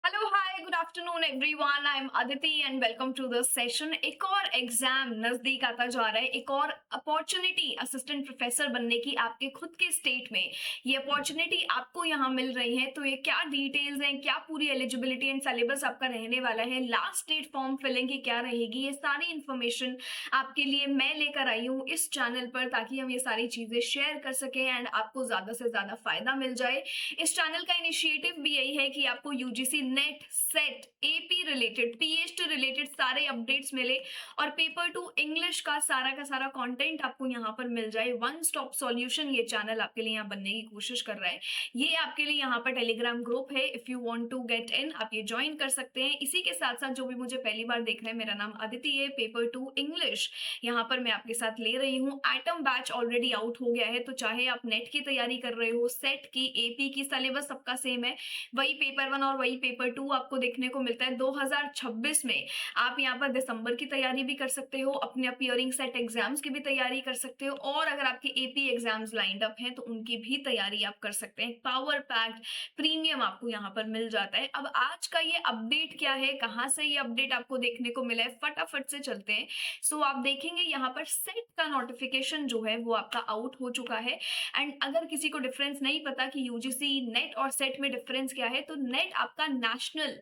Hello hi good afternoon everyone I am Aditi and welcome to the session. एक और exam नजदीक आता जा रहा है, एक और अपॉर्चुनिटी असिस्टेंट प्रोफेसर बनने की आपके खुद के स्टेट में ये अपॉर्चुनिटी आपको यहाँ मिल रही है। तो ये क्या डिटेल्स हैं, क्या पूरी एलिजिबिलिटी एंड सिलेबस आपका रहने वाला है, लास्ट डेट फॉर्म फिलिंग की क्या रहेगी, ये सारी इन्फॉर्मेशन आपके लिए मैं लेकर आई हूँ इस चैनल पर, ताकि हम ये सारी चीजें शेयर कर सकें एंड आपको ज्यादा से ज्यादा फायदा मिल जाए। इस चैनल का इनिशिएटिव भी यही है कि आपको UGC net set AP related PhD related सारे अपडेट्स मिले और पेपर टू इंग्लिश का सारा कंटेंट आपको यहाँ पर मिल जाए। वन स्टॉप सॉल्यूशन ये चैनल आपके लिए यहाँ बनने की कोशिश कर रहा है। ये आपके लिए यहाँ पर टेलीग्राम ग्रुप है, if you want to get in आप ये ज्वाइन कर सकते हैं। इसी के साथ साथ जो भी मुझे पहली बार देख रहे हैं, मेरा नाम अदिति है, पेपर टू इंग्लिश यहाँ पर मैं आपके साथ ले रही हूँ। आइटम बैच ऑलरेडी आउट हो गया है, तो चाहे आप नेट की तैयारी कर रहे हो, सेट की, एपी की, सिलेबस सबका सेम है। वही पेपर वन और वही पेपर टू आपको देखने को मिलता है 2026 में। आप यहाँ पर दिसंबर की तैयारी भी कर सकते हो, अपने अपीयरिंग सेट एग्जाम्स की भी तैयारी कर सकते हो, और अगर आपके एपी एग्जाम्स लाइंड अप हैं तो उनकी भी तैयारी आप कर सकते हैं। पावर पैक्ड प्रीमियम आपको यहाँ पर मिल जाता है। अब आज का ये अपडेट क्या है, कहाँ से ये अपडेट आपको देखने को मिला है, फटाफट से चलते हैं। सो आप देखेंगे यहाँ पर सेट का नोटिफिकेशन जो है वो आपका आउट हो चुका है। एंड अगर किसी को डिफरेंस नहीं पता कि यूजीसी नेट और सेट में डिफरेंस क्या है, तो नेट आपका नेशनल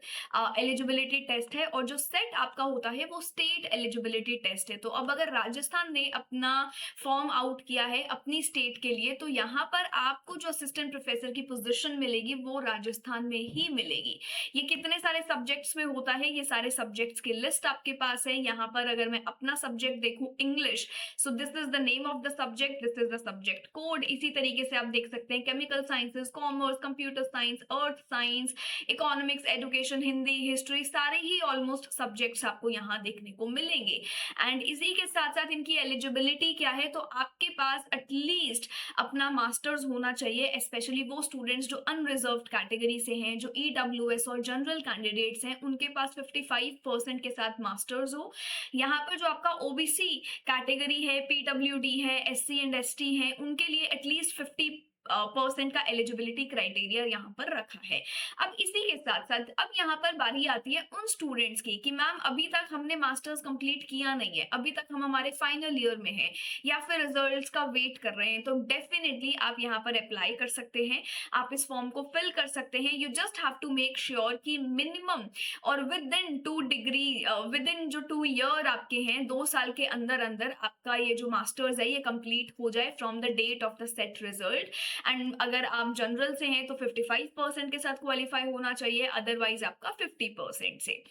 एलिजिबिलिटी टेस्ट है और जो सेट आपका होता है वो स्टेट एलिजिबिलिटी टेस्ट है। तो अब अगर राजस्थान ने अपना फॉर्म आउट किया है अपनी स्टेट के लिए, तो यहाँ पर आपको जो असिस्टेंट प्रोफेसर की पोजीशन मिलेगी वो राजस्थान में ही मिलेगी। ये कितने सारे सब्जेक्ट्स में होता है, ये सारे सब्जेक्ट्स की लिस्ट आपके पास है। यहाँ पर अगर मैं अपना सब्जेक्ट देखूं English, so this is the name of the subject, this is the subject code. इसी तरीके से आप देख सकते हैं chemical sciences, commerce, computer science, earth science, economics, education, Hindi, history, सारे ही ऑलमोस्ट सब्जेक्ट्स आपको यहाँ देखने को मिलेंगे। एंड इसी के साथ साथ इनकी एलिजिबिलिटी क्या है, तो आपके पास एटलीस्ट अपना मास्टर्स होना चाहिए, स्पेशली वो स्टूडेंट्स जो अनरिजर्व्ड कैटेगरी से हैं, जो ईडब्ल्यूएस और जनरल कैंडिडेट्स हैं, उनके पास 55% के साथ मास्टर्स हो। यहाँ पर जो आपका ओबीसी कैटेगरी है, पीडब्ल्यूडी है, एससी एंड एसटी है, उनके लिए एटलीस्ट 50% का एलिजिबिलिटी क्राइटेरिया यहाँ पर रखा है। अब इसी के साथ साथ अब यहाँ पर बारी आती है उन स्टूडेंट्स की कि मैम अभी तक हमने मास्टर्स कंप्लीट किया नहीं है, अभी तक हम हमारे फाइनल ईयर में हैं या फिर रिजल्ट्स का वेट कर रहे हैं, तो डेफिनेटली आप यहाँ पर अप्लाई कर सकते हैं, आप इस फॉर्म को फिल कर सकते हैं। You just have to make sure कि मिनिमम और within 2 degree, within जो 2 ईयर आपके हैं, 2 साल के अंदर अंदर आपका ये जो मास्टर्स है ये कंप्लीट हो जाए from the date of the SET result. And अगर आप जनरल से हैं तो 55% के साथ क्वालिफाई होना चाहिए, अदरवाइज आपका 50% से।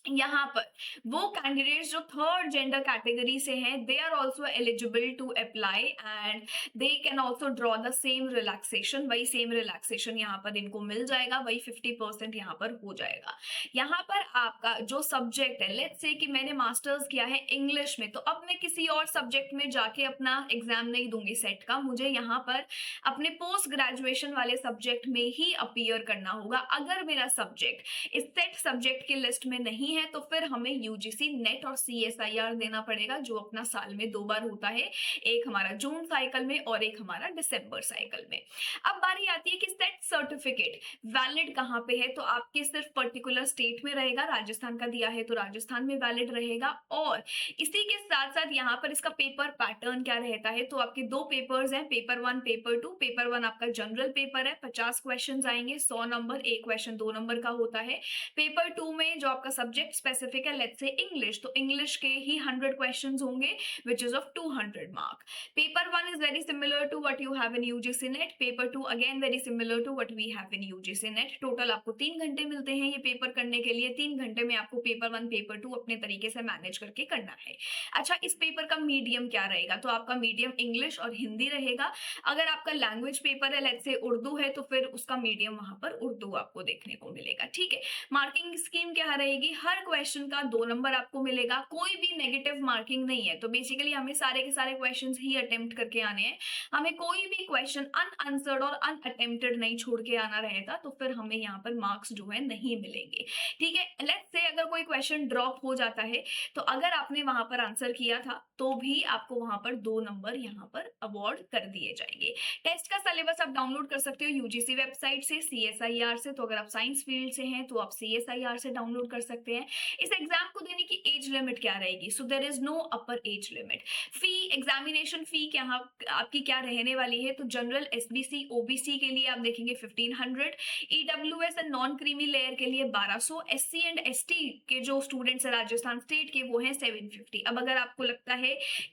यहाँ पर वो कैंडिडेट्स जो थर्ड जेंडर कैटेगरी से हैं, they are also eligible to apply and they can also draw the same relaxation. वही सेम रिलैक्सेशन यहाँ पर इनको मिल जाएगा, वही 50% यहाँ पर हो जाएगा। यहाँ पर आपका जो सब्जेक्ट है, लेट्स से कि मैंने मास्टर्स किया है इंग्लिश में, तो अब मैं किसी और सब्जेक्ट में जाके अपना एग्जाम नहीं दूंगी सेट का, मुझे यहाँ पर अपने पोस्ट ग्रेजुएशन वाले सब्जेक्ट में ही अपीयर करना होगा। अगर मेरा सब्जेक्ट इस सेट सब्जेक्ट की लिस्ट में नहीं है तो फिर हमें यूजीसी नेट और सीएसआईआर देना पड़ेगा, जो अपना साल में 2 बार होता है, एक हमारा जून साइकिल में और एक हमारा दिसंबर साइकिल में। अब बारी आती है कि सेट सर्टिफिकेट वैलिड कहाँ पे है, तो आपके सिर्फ पर्टिकुलर स्टेट में रहेगा, राजस्थान का दिया है तो राजस्थान में वैलिड रहेगा। और इसी के साथ साथ यहाँ पर इसका पेपर पैटर्न क्या रहता है, तो आपके 2 पेपर्स हैं, पेपर 1 पेपर 2। पेपर 1 आपका जनरल पेपर है, 50 क्वेश्चन आएंगे, 100 नंबर, एक क्वेश्चन 2 नंबर का होता है। पेपर 2 में जो आपका सब्जेक्ट स्पेसिफिक है, लेट्स से इंग्लिश, तो इंग्लिश के ही 100 क्वेश्चंस होंगे which is of 200 mark. Paper 1 is very similar to what you have in UGC NET, paper 2 again very similar to what we have in UGC NET. Total आपको 3 घंटे मिलते हैं ये paper करने के लिए। 3 घंटे में आपको पेपर 1 पेपर 2 अपने तरीके से मैनेज करके करना है। अच्छा, इस पेपर का मीडियम क्या रहेगा, तो आपका मीडियम इंग्लिश और हिंदी रहेगा। अगर आपका लैंग्वेज पेपर है, लेट्स से उर्दू है, तो फिर उसका मीडियम वहां पर उर्दू आपको देखने को मिलेगा। ठीक है, मार्किंग स्कीम क्या रहेगी, हर हर क्वेश्चन का 2 नंबर आपको मिलेगा, कोई भी नेगेटिव मार्किंग नहीं है। तो बेसिकली हमें सारे के सारे क्वेश्चंस ही अटेम्प्ट करके आने हैं। हमें कोई भी क्वेश्चन अनआंसर्ड और अनअटेम्प्टेड नहीं छोड़ के आना रहेगा, तो फिर हमें यहाँ पर मार्क्स जो है नहीं मिलेंगे। ठीक है, लेट्स से अगर कोई क्वेश्चन ड्रॉप हो जाता है, तो अगर आपने वहां पर आंसर किया था तो भी आपको वहां पर 2 नंबर यहाँ पर अवार्ड कर दिए जाएंगे। टेस्ट का सिलेबस आप डाउनलोड कर सकते हो यूजीसी वेबसाइट से, सीएसआईआर से। तो अगर आप साइंस फील्ड से हैं तो आप सीएसआईआर से डाउनलोड कर सकते हैं। इस एग्जाम को देने की एज लिमिट क्या रहेगी? So there is no upper age limit. Fee, examination fee क्या आपकी क्या रहने वाली है? तो जनरल, एसबीसी, ओबीसी के लिए आप देखेंगे 1500, EWS and non creamy layer के लिए 1200, एससी एंड एसटी के जो स्टूडेंट्स है राजस्थान स्टेट के वो हैं 750। अब अगर आपको लगता है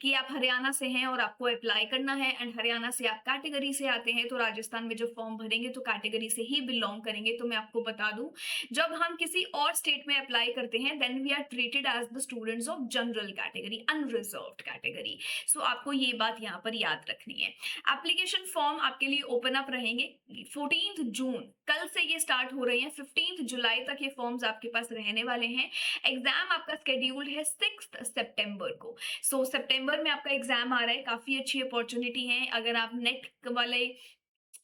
कि आप हरियाणा से हैं और आपको अप्लाई करना है एंड हरियाणा से आप कैटेगरी से आते हैं, तो राजस्थान में जो फॉर्म भरेंगे तो कैटेगरी से ही बिलोंग करेंगे। तो मैं आपको बता दूं, जब हम किसी और स्टेट में अप्लाई करते हैं then we are treated as the students of general category, unreserved category. So आपको ये बात यहाँ पर याद रखनी है। एप्लीकेशन फॉर्म आपके लिए ओपन अप रहेंगे 14 जून, कल से ये स्टार्ट हो रहे हैं, 15 जुलाई तक ये फॉर्म्स आपके पास रहने वाले हैं। एग्जाम आपका स्केड्यूल्ड है 6 सितंबर को। सो सितंबर में आपका एग्जाम आ रहा है, काफी अच्छी अपॉर्चुनिटी है। अगर आप नेट वाले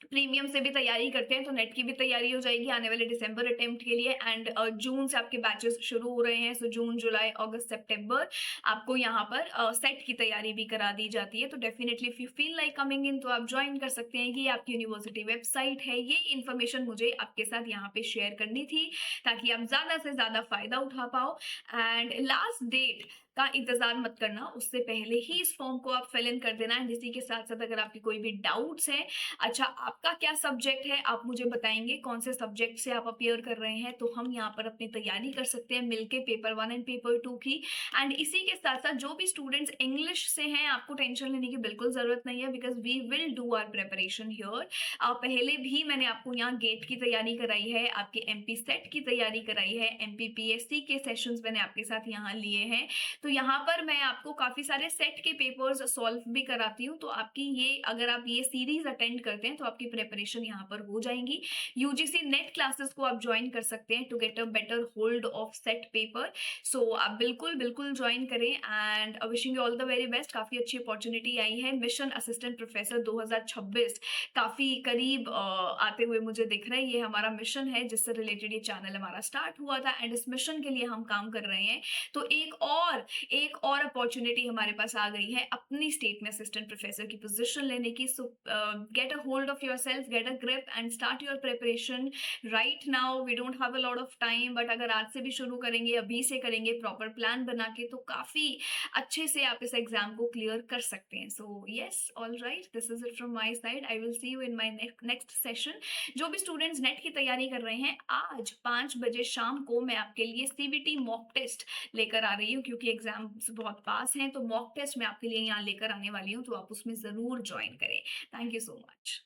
प्रीमियम से भी तैयारी करते हैं तो नेट की भी तैयारी हो जाएगी आने वाले दिसंबर अटेम्प्ट के लिए। एंड जून से आपके बैचेस शुरू हो रहे हैं। सो जून, जुलाई, अगस्त, सितंबर आपको यहाँ पर सेट की तैयारी भी करा दी जाती है। तो definitely if you feel like coming in तो आप ज्वाइन कर सकते हैं। ये आपकी यूनिवर्सिटी वेबसाइट है। ये इन्फॉर्मेशन मुझे आपके साथ यहाँ पे शेयर करनी थी ताकि आप ज्यादा से ज्यादा फायदा उठा पाओ। एंड लास्ट डेट का इंतजार मत करना, उससे पहले ही इस फॉर्म को आप फिल इन कर देना। एंड इसी के साथ साथ अगर आपकी कोई भी डाउट्स है, अच्छा आपका क्या सब्जेक्ट है, आप मुझे बताएंगे कौन से सब्जेक्ट से आप अपियर कर रहे हैं, तो हम यहाँ पर अपनी तैयारी कर सकते हैं मिलके पेपर 1 एंड पेपर 2 की। एंड इसी के साथ साथ जो भी स्टूडेंट्स इंग्लिश से हैं, आपको टेंशन लेने की बिल्कुल जरूरत नहीं है, because we will do our preparation here. पहले भी मैंने आपको यहाँ गेट की तैयारी कराई है, आपके एमपी सेट की तैयारी कराई है, एमपीपीएससी के सेशंस मैंने आपके साथ यहाँ लिए हैं। तो यहाँ पर मैं आपको काफी सारे सेट के पेपर्स सॉल्व भी कराती हूँ। तो आपकी ये, अगर आप ये सीरीज अटेंड करते हैं तो आपकी प्रिपरेशन यहाँ पर हो जाएंगी। यूजीसी नेट क्लासेस को आप ज्वाइन कर सकते हैं to get a better hold of set paper. So आप बिल्कुल बिल्कुल ज्वाइन करें and wishing you all the very best. काफी अच्छी अपॉर्चुनिटी आई है। मिशन असिस्टेंट प्रोफेसर 2026 काफी करीब आते हुए मुझे दिख रहा है। ये हमारा मिशन है जिससे रिलेटेड ये चैनल हमारा स्टार्ट हुआ था एंड इस मिशन के लिए हम काम कर रहे हैं। तो एक और अपॉर्चुनिटी हमारे पास आ गई है अपनी स्टेट में असिस्टेंट प्रोफेसर की पोजीशन लेने की। So get a hold of yourself, get a grip and start your preparation right now. We don't have a lot of time, but अगर आज से भी शुरू करेंगे, अभी से करेंगे प्रॉपर प्लान बना के, तो काफी अच्छे से आप इस एग्जाम को क्लियर कर सकते हैं। So yes, all right, this is it from my side. I will see you in my next session. जो भी स्टूडेंट्स नेट की तैयारी कर रहे हैं, आज 5 बजे शाम को मैं आपके लिए सीबीटी मॉक टेस्ट लेकर आ रही हूँ, क्योंकि एग्जाम्स बहुत पास हैं। तो मॉक टेस्ट मैं आपके लिए यहाँ लेकर आने वाली हूँ, तो आप उसमें जरूर ज्वाइन करें। Thank you so much.